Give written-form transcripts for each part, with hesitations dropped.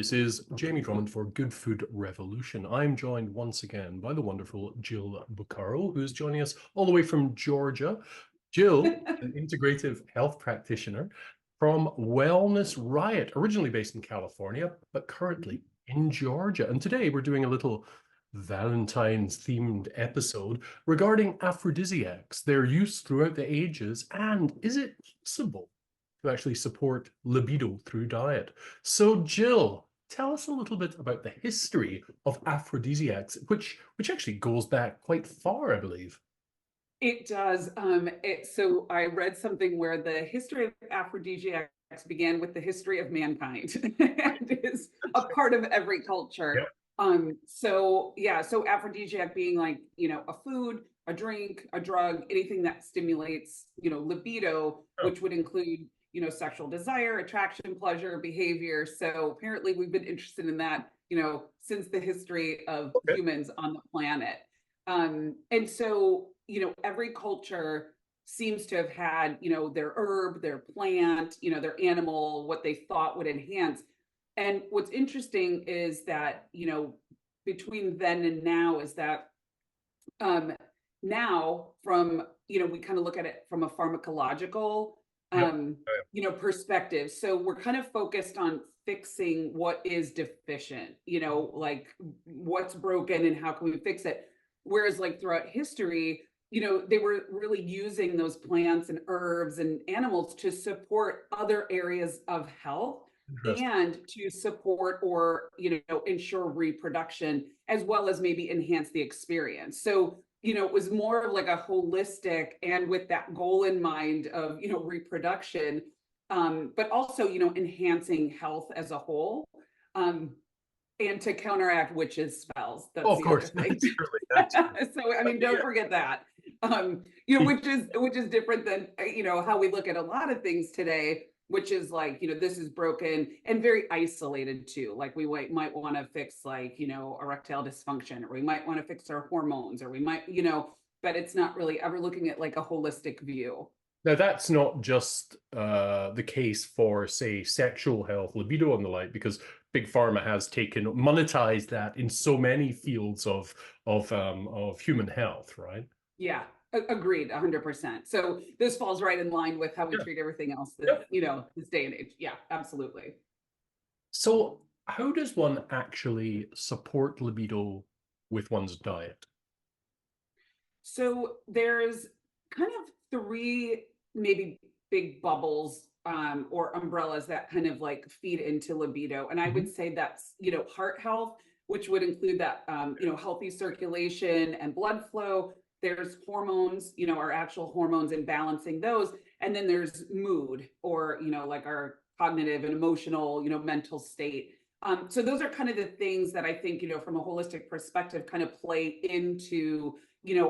This is Jamie Drummond for Good Food Revolution. I'm joined once again by the wonderful Jill Bucaro, who is joining us all the way from Georgia. Jill, an integrative health practitioner from Wellness Riot, originally based in California, but currently in Georgia. And today we're doing a little Valentine's themed episode regarding aphrodisiacs, their use throughout the ages, and is it possible to actually support libido through diet? So Jill, tell us a little bit about the history of aphrodisiacs, which actually goes back quite far, I believe. It does. So I read something where the history of aphrodisiacs began with the history of mankind and is a part of every culture. Yep. So aphrodisiac being like, a food, a drink, a drug, anything that stimulates, libido, Oh, which would include, sexual desire, attraction, pleasure, behavior. So apparently we've been interested in that, since the history of okay. humans on the planet. And so, every culture seems to have had, their herb, their plant, their animal, what they thought would enhance. And what's interesting is that, between then and now is that now from, we kind of look at it from a pharmacological, Yep. perspective. So we're kind of focused on fixing what is deficient, like what's broken and how can we fix it. Whereas like throughout history, they were really using those plants and herbs and animals to support other areas of health Interesting. and to support or, ensure reproduction, as well as maybe enhance the experience. So, it was more of like a holistic and with that goal in mind of, reproduction, but also, enhancing health as a whole. And to counteract witches' spells. Oh, That's of the other course, thing. naturally. So, I mean, don't forget that. Which is different than how we look at a lot of things today, which is like, this is broken and very isolated too. Like we might want to fix like, erectile dysfunction, or we might want to fix our hormones, or we might, but it's not really ever looking at like a holistic view. Now, that's not just the case for, say, sexual health, libido, and the like, because big pharma has monetized that in so many fields of human health, right? Yeah, agreed, 100%. So this falls right in line with how we Yeah. treat everything else that, Yep. this day and age. Yeah, absolutely. So, how does one actually support libido with one's diet? So there's kind of three maybe big bubbles or umbrellas that kind of like feed into libido. And I would Mhm. say that's, heart health, which would include that, healthy circulation and blood flow. There's hormones, our actual hormones and balancing those. And then there's mood or, like our cognitive and emotional, mental state. So those are kind of the things that I think, from a holistic perspective, kind of play into,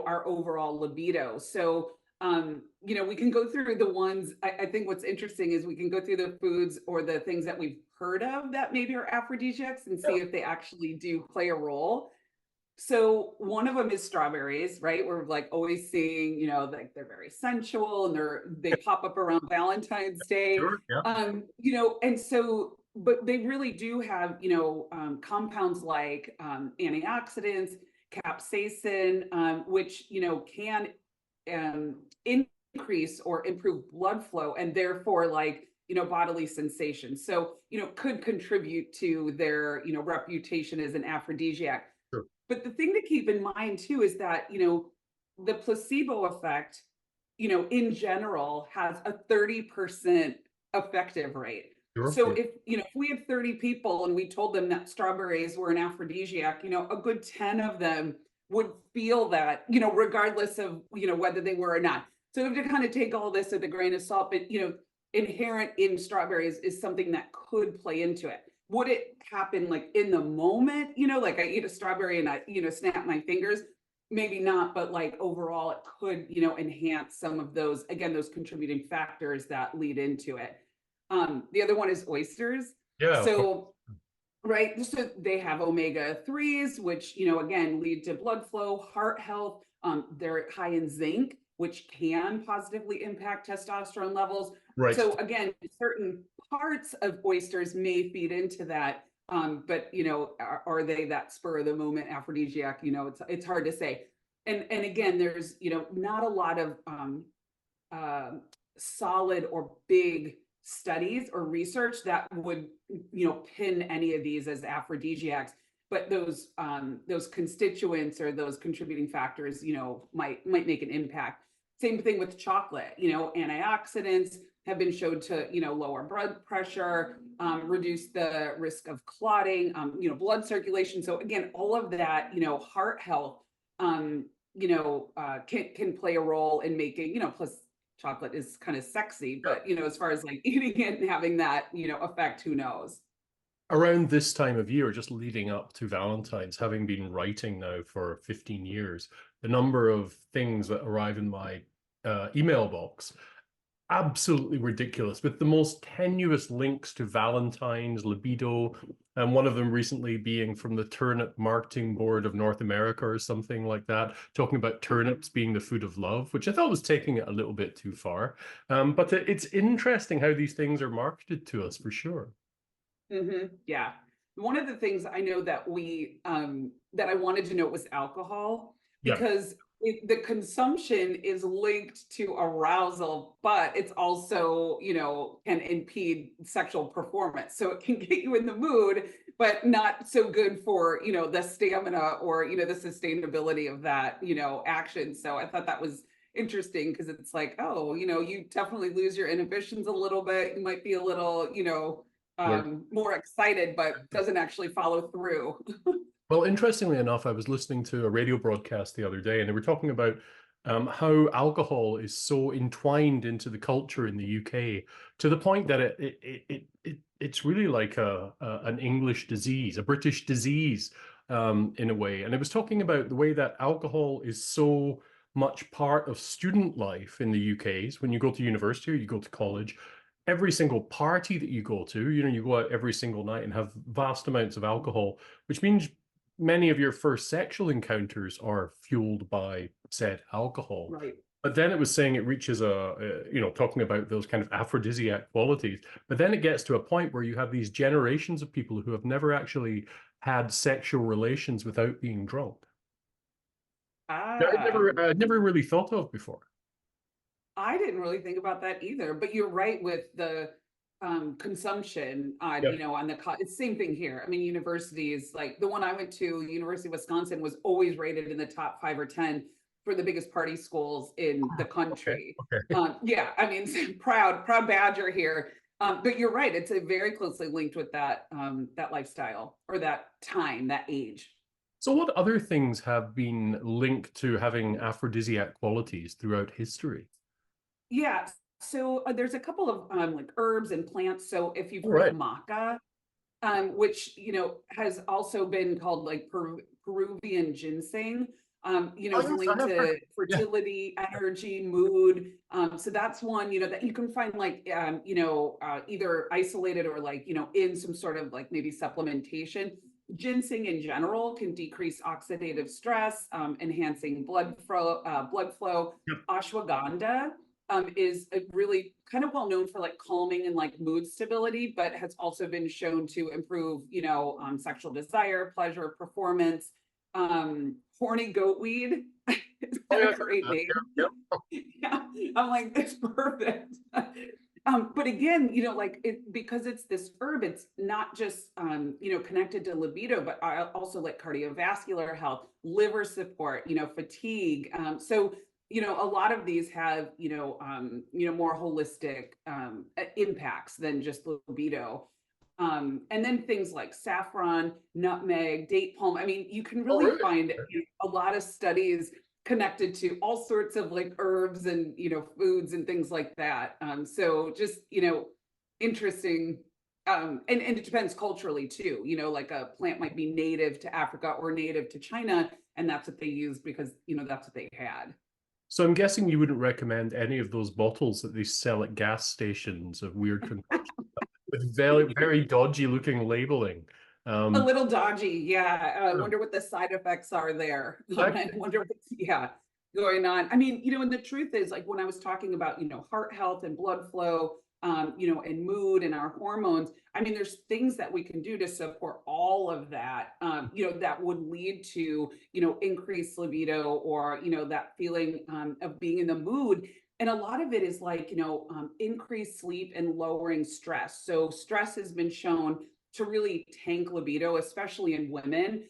our overall libido. So we can go through the ones. I think what's interesting is we can go through the foods or the things that we've heard of that maybe are aphrodisiacs and see Yeah. if they actually do play a role. So one of them is strawberries, right? We're like always seeing, like they're very sensual and they pop up around Valentine's Day. Sure. Yeah. And so, but they really do have, compounds like antioxidants, capsaicin, which, can increase or improve blood flow and therefore like, bodily sensations. So, could contribute to their, reputation as an aphrodisiac. Sure. But the thing to keep in mind too is that, the placebo effect, in general has a 30% effective rate. Sure. So Yeah. if we had 30 people and we told them that strawberries were an aphrodisiac, a good 10 of them would feel that, regardless of, whether they were or not. So we have to kind of take all this with a grain of salt, but, inherent in strawberries is something that could play into it. Would it happen like in the moment, like I eat a strawberry and I, snap my fingers? Maybe not, but like overall it could, enhance some of those, again, those contributing factors that lead into it. The other one is oysters. Yeah. Of course. So, right, so they have omega-3s, which, again, lead to blood flow, heart health. They're high in zinc, which can positively impact testosterone levels. Right. So again, certain parts of oysters may feed into that. But are they that spur of the moment aphrodisiac? It's hard to say. And again, there's not a lot of uh, solid or big studies or research that would pin any of these as aphrodisiacs. But those constituents or those contributing factors might make an impact. Same thing with chocolate. Antioxidants have been shown to lower blood pressure, reduce the risk of clotting, blood circulation. So again, all of that heart health can play a role in making, plus chocolate is kind of sexy, but as far as like eating it and having that effect, who knows. Around this time of year, just leading up to Valentine's, having been writing now for 15 years, the number of things that arrive in my email box, absolutely ridiculous, with the most tenuous links to Valentine's, libido, and one of them recently being from the Turnip Marketing Board of North America or something like that, talking about turnips being the food of love, which I thought was taking it a little bit too far. But it's interesting how these things are marketed to us, for sure. Yeah. One of the things I know that that I wanted to know was alcohol, Yeah. because the consumption is linked to arousal, but it's also, can impede sexual performance. So it can get you in the mood, but not so good for, the stamina or, the sustainability of that, action. So I thought that was interesting, because it's like, oh, you definitely lose your inhibitions a little bit. You might be a little, more excited, but doesn't actually follow through. Well, interestingly enough, I was listening to a radio broadcast the other day, and they were talking about how alcohol is so entwined into the culture in the UK, to the point that it's really like an English disease, a British disease, in a way. And it was talking about the way that alcohol is so much part of student life in the UK's. When you go to university or you go to college, every single party that you go to, you go out every single night and have vast amounts of alcohol, which means many of your first sexual encounters are fueled by said alcohol. Right. But then it was saying it reaches talking about those kind of aphrodisiac qualities. But then it gets to a point where you have these generations of people who have never actually had sexual relations without being drunk. Ah, I'd never really thought of before. I didn't really think about that either, but you're right with the consumption on, Yeah. on it's same thing here. I mean, universities, like the one I went to, University of Wisconsin, was always rated in the top 5 or 10 for the biggest party schools in the Okay. country. Okay. Yeah, I mean, proud Badger here. But you're right, it's a very closely linked with that that lifestyle, or that time, that age. So what other things have been linked to having aphrodisiac qualities throughout history? Yeah. So there's a couple of like herbs and plants. So if you've All heard of right. maca, which has also been called like Peruvian ginseng, Oh, is yes, I linked have heard. to Yeah. fertility, energy, mood. So that's one that you can find like either isolated or like in some sort of like maybe supplementation. Ginseng in general can decrease oxidative stress, enhancing blood flow. Yep. Ashwagandha is a really kind of well known for like calming and like mood stability, but has also been shown to improve, sexual desire, pleasure, performance. Horny goatweed is Oh, that yeah, a I've heard great of that. name? Yep. Yeah, I'm like, that's perfect. But again, like because it's this herb, it's not just connected to libido, but also like cardiovascular health, liver support, fatigue. So a lot of these have more holistic impacts than just libido. And then things like saffron, nutmeg, date palm. I mean, you can Oh, really really? find Okay. a lot of studies connected to all sorts of like herbs and foods and things like that. So just interesting. And it depends culturally too. Like a plant might be native to Africa or native to China, and that's what they use because that's what they had. So I'm guessing you wouldn't recommend any of those bottles that they sell at gas stations of weird concoctions with very, very dodgy looking labeling. A Um, little dodgy, yeah. I wonder what the side effects are there. I exactly. wonder what's, going on. I mean, and the truth is, like when I was talking about, heart health and blood flow, and mood and our hormones. I mean, there's things that we can do to support all of that, that would lead to, increased libido or, that feeling of being in the mood. And a lot of it is like, increased sleep and lowering stress. So stress has been shown to really tank libido, especially in women,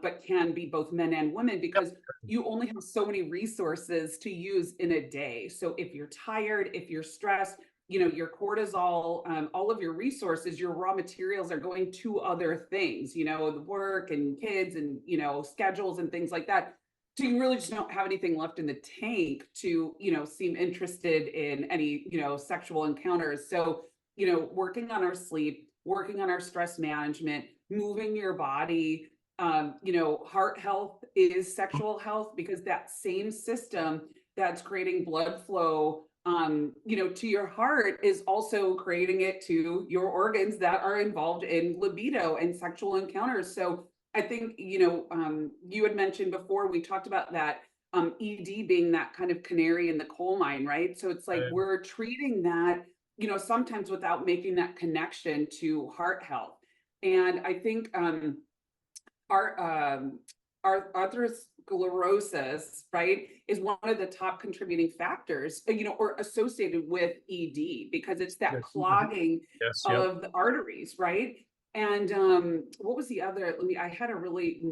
but can be both men and women because you only have so many resources to use in a day. So if you're tired, if you're stressed, your cortisol, all of your resources, your raw materials are going to other things, the work and kids and, schedules and things like that. So you really just don't have anything left in the tank to, seem interested in any, sexual encounters. So, working on our sleep, working on our stress management, moving your body, heart health is sexual health because that same system that's creating blood flow, to your heart is also creating it to your organs that are involved in libido and sexual encounters. So I think, you had mentioned before, we talked about that ED being that kind of canary in the coal mine, right? So it's like we're treating that, sometimes without making that connection to heart health. And I think our atherosclerosis, right, is one of the top contributing factors, or associated with ED because it's that clogging of the arteries, right? And what was the other? I had a really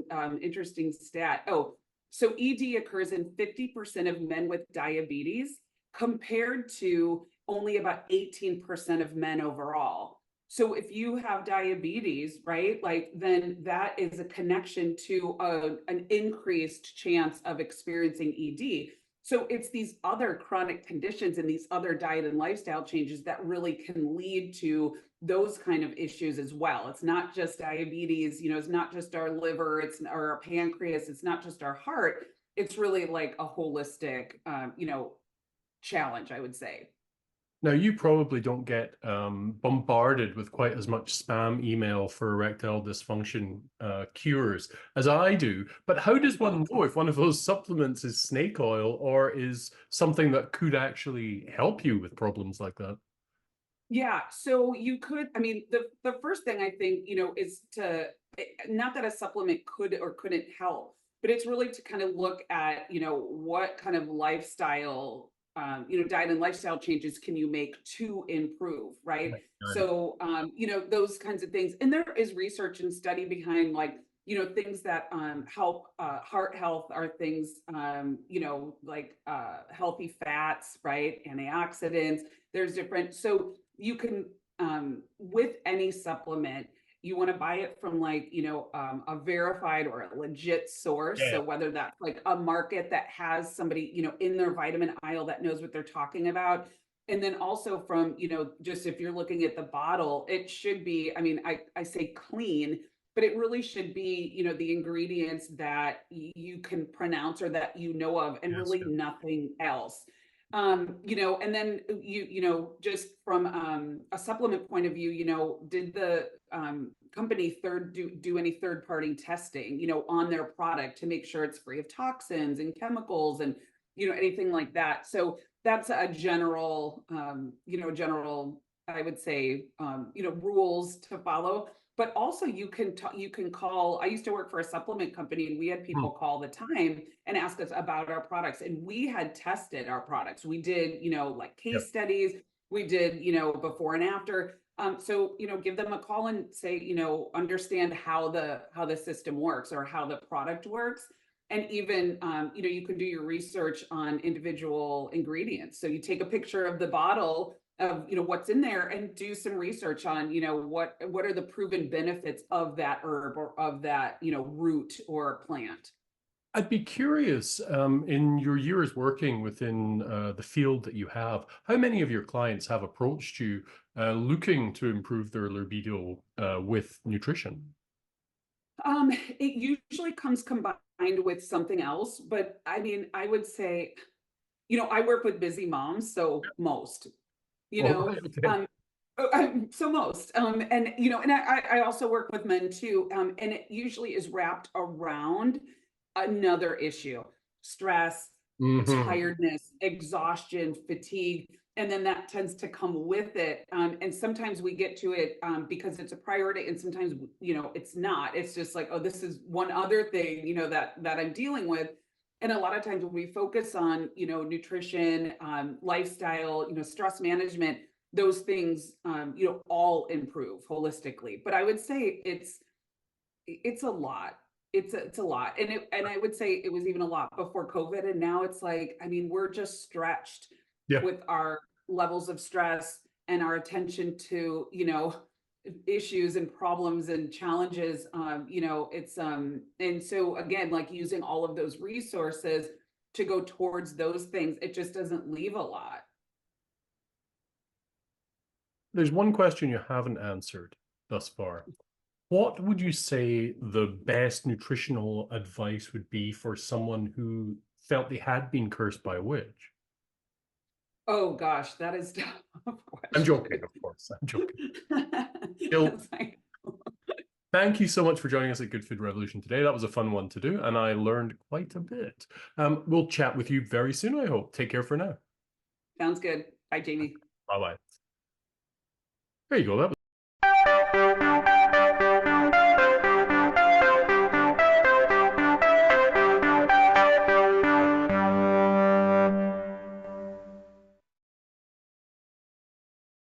interesting stat. Oh, so ED occurs in 50% of men with diabetes compared to only about 18% of men overall. So if you have diabetes, right, then that is a connection to an increased chance of experiencing ED. So it's these other chronic conditions and these other diet and lifestyle changes that really can lead to those kind of issues as well. It's not just diabetes, it's not just our liver, it's our pancreas, it's not just our heart. It's really like a holistic, challenge, I would say. Now, you probably don't get bombarded with quite as much spam email for erectile dysfunction cures as I do. But how does one know if one of those supplements is snake oil or is something that could actually help you with problems like that? Yeah, so you could, I mean, the first thing I think, is to, not that a supplement could or couldn't help, but it's really to kind of look at, what kind of lifestyle, diet and lifestyle changes can you make to improve, right? So, those kinds of things. And there is research and study behind things that help heart health are things, like healthy fats, right? Antioxidants. There's different, so you can, with any supplement, you want to buy it from a verified or a legit source. So whether that's like a market that has somebody, in their vitamin aisle that knows what they're talking about. And then also from, just if you're looking at the bottle, it should be, I mean, I say clean, but it really should be, the ingredients that you can pronounce or that you know of, and really nothing else. And then just from a supplement point of view, did the company do any third-party testing, on their product to make sure it's free of toxins and chemicals and, anything like that. So that's a general, I would say, rules to follow. But also you can call, I used to work for a supplement company and we had people call the time and ask us about our products, and we had tested our products. We did, like case studies, we did, before and after. So, give them a call and say, understand how the system works or how the product works. And even, you can do your research on individual ingredients. So you take a picture of the bottle of, what's in there and do some research on, what are the proven benefits of that herb or of that, root or plant. I'd be curious, in your years working within the field that you have, how many of your clients have approached you looking to improve their libido with nutrition? It usually comes combined with something else, but I mean, I would say, I work with busy moms, so most, so most, and and I also work with men too, and it usually is wrapped around another issue: stress, tiredness, exhaustion, fatigue. And then that tends to come with it. And sometimes we get to it because it's a priority, and sometimes, it's not. It's just like, oh, this is one other thing, that I'm dealing with. And a lot of times when we focus on, nutrition, lifestyle, stress management, those things, all improve holistically. But I would say it's a lot. It's a lot. And I would say it was even a lot before COVID. And now it's like, I mean, we're just stretched Yeah. with our levels of stress and our attention to, issues and problems and challenges. And so again, like using all of those resources to go towards those things, it just doesn't leave a lot. There's one question you haven't answered thus far. What would you say the best nutritional advice would be for someone who felt they had been cursed by a witch? Oh gosh, that is tough. I'm joking, of course. I'm joking. Jill, thank you so much for joining us at Good Food Revolution today. That was a fun one to do, and I learned quite a bit. We'll chat with you very soon, I hope. Take care for now. Sounds good. Bye, Jamie. Bye-bye. There you go. That was